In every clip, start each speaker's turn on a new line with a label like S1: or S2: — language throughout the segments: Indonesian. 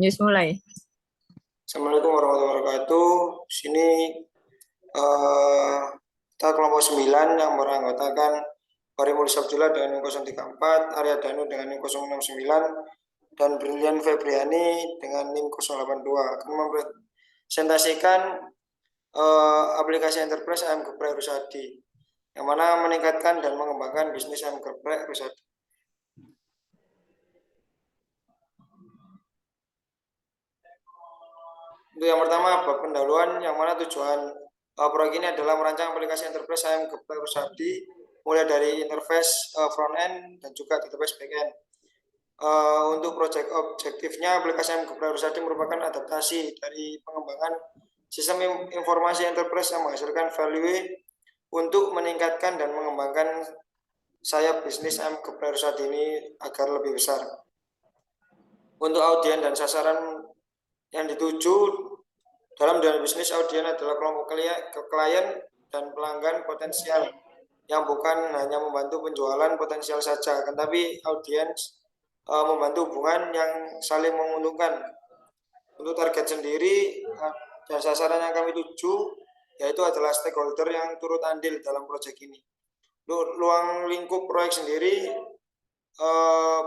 S1: News mulai.
S2: Assalamualaikum warahmatullahi wabarakatuh. Sini kita kelompok 9 yang beranggotakan Farimul Sabzullah dengan 034, Arya Danu dengan 069, dan Brilian Febriani dengan NIM 082 akan mempresentasikan aplikasi Enterprise Ayam Geprek Rusadi yang mana meningkatkan dan mengembangkan bisnis ayam geprek Rusadi. Untuk yang pertama, bab pendahuluan, yang mana tujuan proyek ini adalah merancang aplikasi Enterprise Ayam Geprek Rusadi mulai dari interface front end dan juga database back end. Untuk proyek objektifnya, aplikasi Ayam Geprek Rusadi merupakan adaptasi dari pengembangan sistem informasi enterprise yang menghasilkan value untuk meningkatkan dan mengembangkan sayap bisnis Ayam Geprek Rusadi ini agar lebih besar. Untuk audiens dan sasaran yang dituju dalam dunia bisnis, audiens adalah kelompok klien dan pelanggan potensial yang bukan hanya membantu penjualan potensial saja, tetapi audiens membantu hubungan yang saling menguntungkan. Untuk target sendiri dan sasaran yang kami tuju yaitu adalah stakeholder yang turut andil dalam proyek ini. Ruang lingkup proyek sendiri,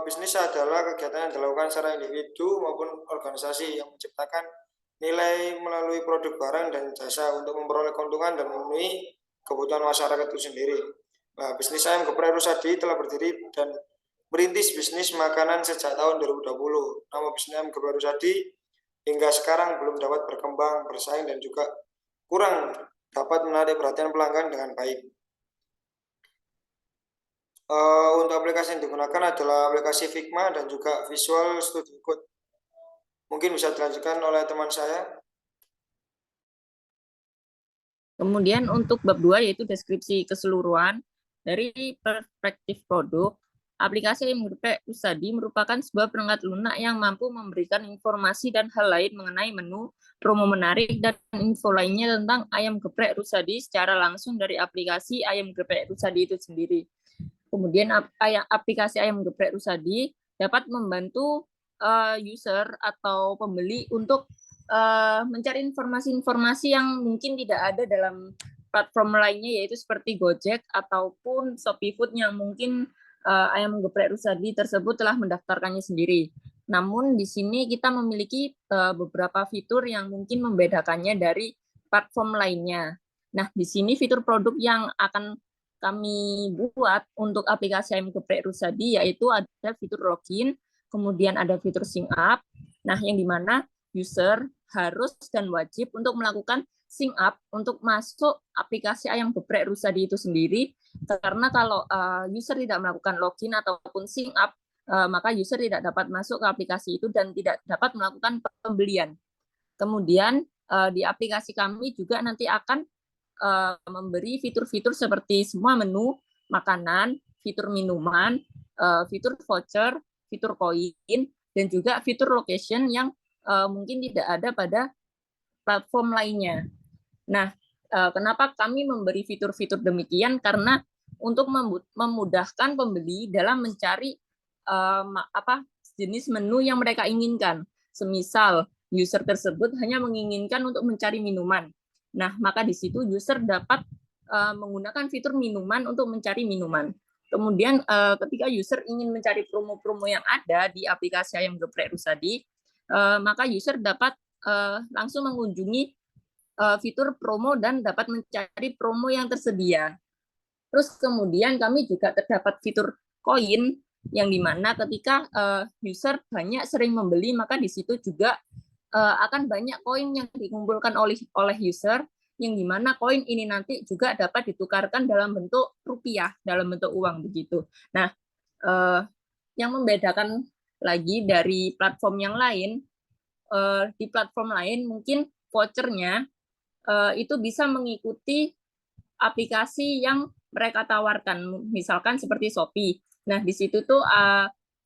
S2: bisnis adalah kegiatan yang dilakukan secara individu maupun organisasi yang menciptakan nilai melalui produk barang dan jasa untuk memperoleh keuntungan dan memenuhi kebutuhan masyarakat itu sendiri. Nah, bisnis Ayam Geprek Rusadi telah berdiri dan merintis bisnis makanan sejak tahun 2020. Nama bisnis Ayam Geprek Rusadi hingga sekarang belum dapat berkembang, bersaing, dan juga kurang dapat menarik perhatian pelanggan dengan baik. Untuk aplikasi yang digunakan adalah aplikasi Figma dan juga Visual Studio Code. Mungkin bisa dilanjutkan oleh teman saya.
S1: Kemudian untuk bab 2 yaitu deskripsi keseluruhan dari perspektif produk. Aplikasi Ayam Geprek Rusadi merupakan sebuah perangkat lunak yang mampu memberikan informasi dan hal lain mengenai menu, promo menarik, dan info lainnya tentang Ayam Geprek Rusadi secara langsung dari aplikasi Ayam Geprek Rusadi itu sendiri. Kemudian aplikasi Ayam Geprek Rusadi dapat membantu user atau pembeli untuk mencari informasi-informasi yang mungkin tidak ada dalam platform lainnya, yaitu seperti Gojek ataupun Shopee Food yang mungkin Ayam Geprek Rusadi tersebut telah mendaftarkannya sendiri. Namun di sini kita memiliki beberapa fitur yang mungkin membedakannya dari platform lainnya. Nah, di sini fitur produk yang akan kami buat untuk aplikasi Ayam Geprek Rusadi yaitu ada fitur login, kemudian ada fitur sync up. Nah, yang dimana user harus dan wajib untuk melakukan sync up untuk masuk aplikasi Ayam Geprek Rusadi itu sendiri, karena kalau user tidak melakukan login ataupun sync up, maka user tidak dapat masuk ke aplikasi itu dan tidak dapat melakukan pembelian. Kemudian di aplikasi kami juga nanti akan memberi fitur-fitur seperti semua menu, makanan, fitur minuman, fitur voucher, fitur koin, dan juga fitur location yang mungkin tidak ada pada platform lainnya. Nah, kenapa kami memberi fitur-fitur demikian? Karena untuk memudahkan pembeli dalam mencari jenis menu yang mereka inginkan. Semisal user tersebut hanya menginginkan untuk mencari minuman. Nah, maka di situ user dapat menggunakan fitur minuman untuk mencari minuman. Kemudian ketika user ingin mencari promo-promo yang ada di aplikasi Ayam Geprek Rusadi, maka user dapat langsung mengunjungi fitur promo dan dapat mencari promo yang tersedia. Terus kemudian kami juga terdapat fitur koin yang dimana ketika user banyak sering membeli, maka di situ juga akan banyak koin yang dikumpulkan oleh user, yang dimana koin ini nanti juga dapat ditukarkan dalam bentuk rupiah, dalam bentuk uang begitu. Nah, yang membedakan lagi dari platform yang lain, di platform lain mungkin vouchernya itu bisa mengikuti aplikasi yang mereka tawarkan, misalkan seperti Shopee. Nah, di situ tuh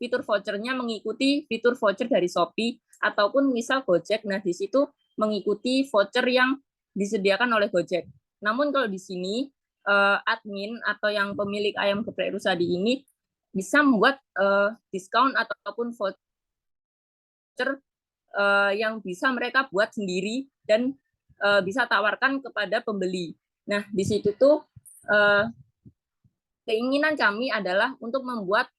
S1: fitur vouchernya mengikuti fitur voucher dari Shopee, ataupun misal Gojek, nah di situ mengikuti voucher yang disediakan oleh Gojek. Namun kalau di sini admin atau yang pemilik Ayam Geprek Rusadi ini bisa membuat diskon ataupun voucher yang bisa mereka buat sendiri dan bisa tawarkan kepada pembeli. Nah, di situ tuh keinginan kami adalah untuk membuat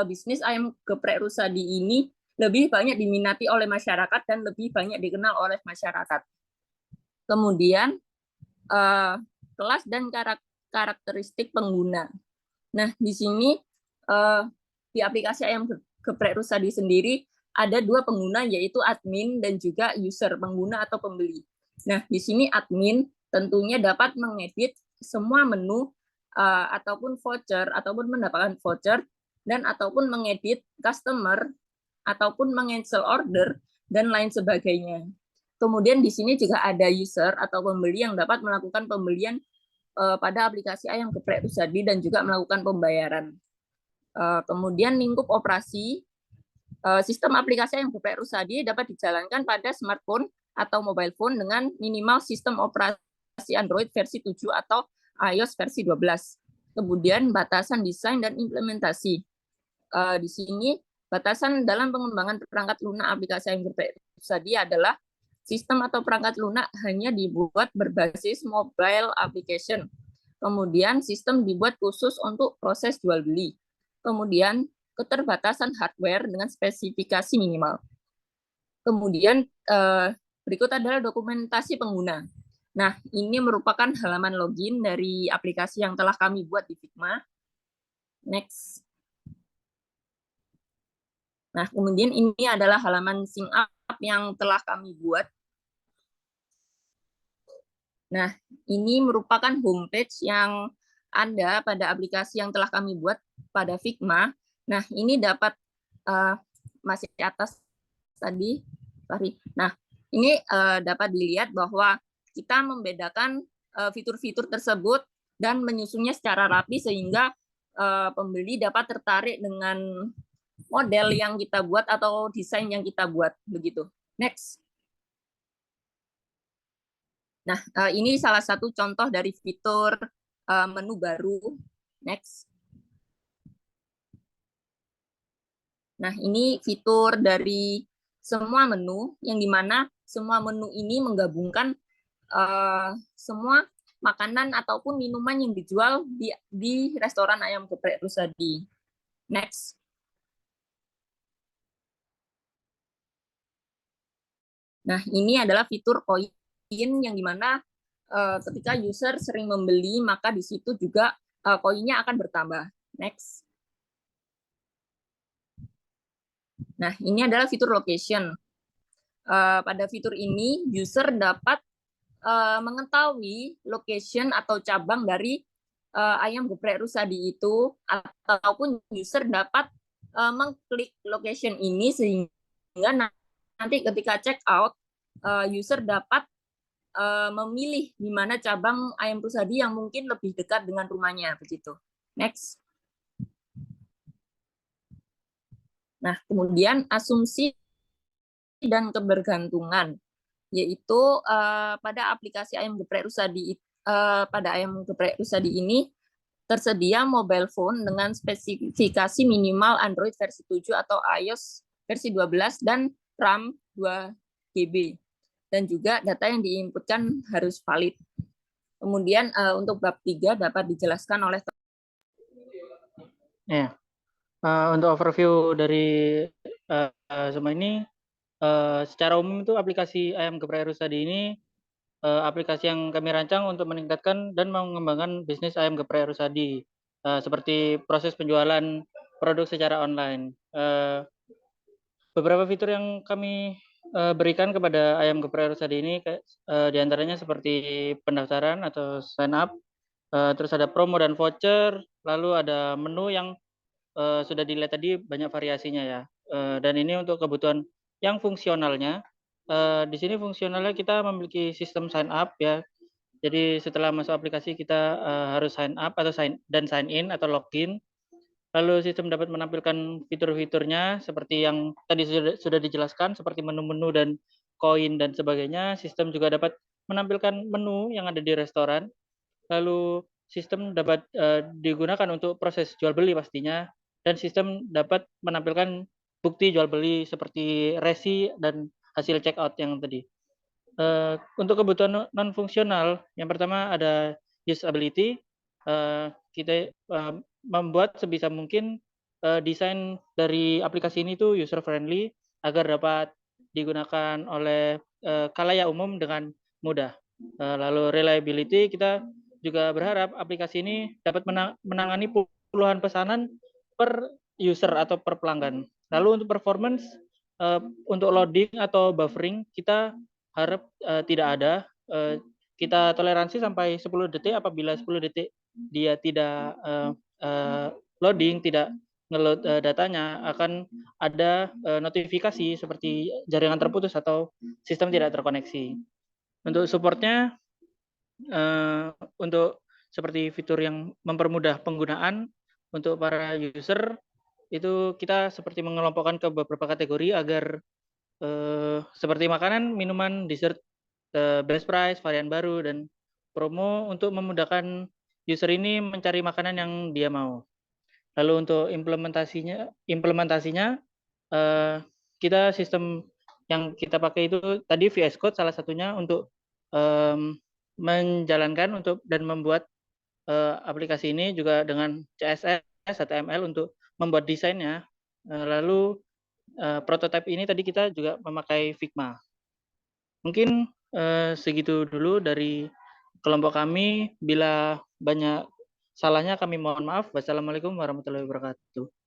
S1: bisnis ayam geprek Rusadi ini lebih banyak diminati oleh masyarakat dan lebih banyak dikenal oleh masyarakat. Kemudian kelas dan karakteristik pengguna. Nah, di sini di aplikasi ayam geprek Rusadi sendiri ada dua pengguna, yaitu admin dan juga user, pengguna atau pembeli. Nah, di sini admin tentunya dapat mengedit semua menu ataupun voucher, ataupun mendapatkan voucher, dan ataupun mengedit customer, ataupun meng-cancel order, dan lain sebagainya. Kemudian di sini juga ada user atau pembeli yang dapat melakukan pembelian pada aplikasi ayam geprek Rusadi dan juga melakukan pembayaran. Kemudian lingkup operasi, sistem aplikasi ayam geprek Rusadi dapat dijalankan pada smartphone atau mobile phone dengan minimal sistem operasi Android versi 7 atau iOS versi 12. Kemudian batasan desain dan implementasi. Di sini batasan dalam pengembangan perangkat lunak aplikasi ayam geprek Rusadi adalah sistem atau perangkat lunak hanya dibuat berbasis mobile application. Kemudian sistem dibuat khusus untuk proses jual beli. Kemudian keterbatasan hardware dengan spesifikasi minimal. Kemudian berikut adalah dokumentasi pengguna. Nah, ini merupakan halaman login dari aplikasi yang telah kami buat di Figma. Next. Nah, kemudian ini adalah halaman sync up yang telah kami buat. Nah, ini merupakan homepage yang ada pada aplikasi yang telah kami buat pada Figma. Nah, ini dapat masih di atas tadi, Nah, ini dapat dilihat bahwa kita membedakan fitur-fitur tersebut dan menyusunnya secara rapi sehingga pembeli dapat tertarik dengan model yang kita buat atau desain yang kita buat, begitu. Next. Nah, ini salah satu contoh dari fitur menu baru. Next. Nah, ini fitur dari semua menu, yang dimana semua menu ini menggabungkan semua makanan ataupun minuman yang dijual di restoran ayam geprek Rusadi. Next. Nah, ini adalah fitur koin yang dimana ketika user sering membeli, maka di situ juga koinnya akan bertambah. Next. Nah, ini adalah fitur location. Pada fitur ini, user dapat mengetahui location atau cabang dari ayam geprek Rusadi itu, ataupun user dapat mengklik location ini sehingga nanti ketika check out, user dapat memilih di mana cabang ayam Rusadi yang mungkin lebih dekat dengan rumahnya, begitu. Next. Nah, kemudian asumsi dan kebergantungan, yaitu pada aplikasi ayam geprek Rusadi ini tersedia mobile phone dengan spesifikasi minimal Android versi 7 atau iOS versi 12 dan RAM 2 GB. Dan juga data yang diinputkan harus valid. Kemudian untuk bab 3 dapat dijelaskan oleh
S3: ya. Untuk overview dari semua ini, secara umum itu aplikasi ayam geprek Rusadi ini aplikasi yang kami rancang untuk meningkatkan dan mengembangkan bisnis ayam geprek Rusadi, seperti proses penjualan produk secara online. Beberapa fitur yang kami berikan kepada ayam geprek Rusadi ini diantaranya seperti pendaftaran atau sign up, terus ada promo dan voucher, lalu ada menu yang sudah dilihat tadi banyak variasinya ya. Dan ini untuk kebutuhan yang fungsionalnya. Di sini fungsionalnya kita memiliki sistem sign up ya. Jadi setelah masuk aplikasi kita harus sign up atau sign in atau login. Lalu sistem dapat menampilkan fitur-fiturnya seperti yang tadi sudah dijelaskan, seperti menu-menu dan koin dan sebagainya. Sistem juga dapat menampilkan menu yang ada di restoran. Lalu sistem dapat digunakan untuk proses jual beli pastinya, dan sistem dapat menampilkan bukti jual beli seperti resi dan hasil checkout yang tadi. Untuk kebutuhan non fungsional, yang pertama ada usability. Kita membuat sebisa mungkin desain dari aplikasi ini tuh user friendly agar dapat digunakan oleh khalayak umum dengan mudah. Lalu reliability, kita juga berharap aplikasi ini dapat menangani puluhan pesanan per user atau per pelanggan. Lalu untuk performance, untuk loading atau buffering kita harap tidak ada. Kita toleransi sampai 10 detik. Apabila 10 detik dia tidak loading, tidak ngeload datanya, akan ada notifikasi seperti jaringan terputus atau sistem tidak terkoneksi. Untuk supportnya, untuk seperti fitur yang mempermudah penggunaan untuk para user, itu kita seperti mengelompokkan ke beberapa kategori agar seperti makanan, minuman, dessert, best price, varian baru, dan promo untuk memudahkan user ini mencari makanan yang dia mau. Lalu untuk implementasinya kita sistem yang kita pakai itu tadi VS Code salah satunya untuk menjalankan dan membuat aplikasi ini juga dengan CSS, HTML untuk membuat desainnya. Lalu prototipe ini tadi kita juga memakai Figma. Mungkin segitu dulu dari kelompok kami. Bila banyak salahnya kami mohon maaf. Wassalamualaikum warahmatullahi wabarakatuh.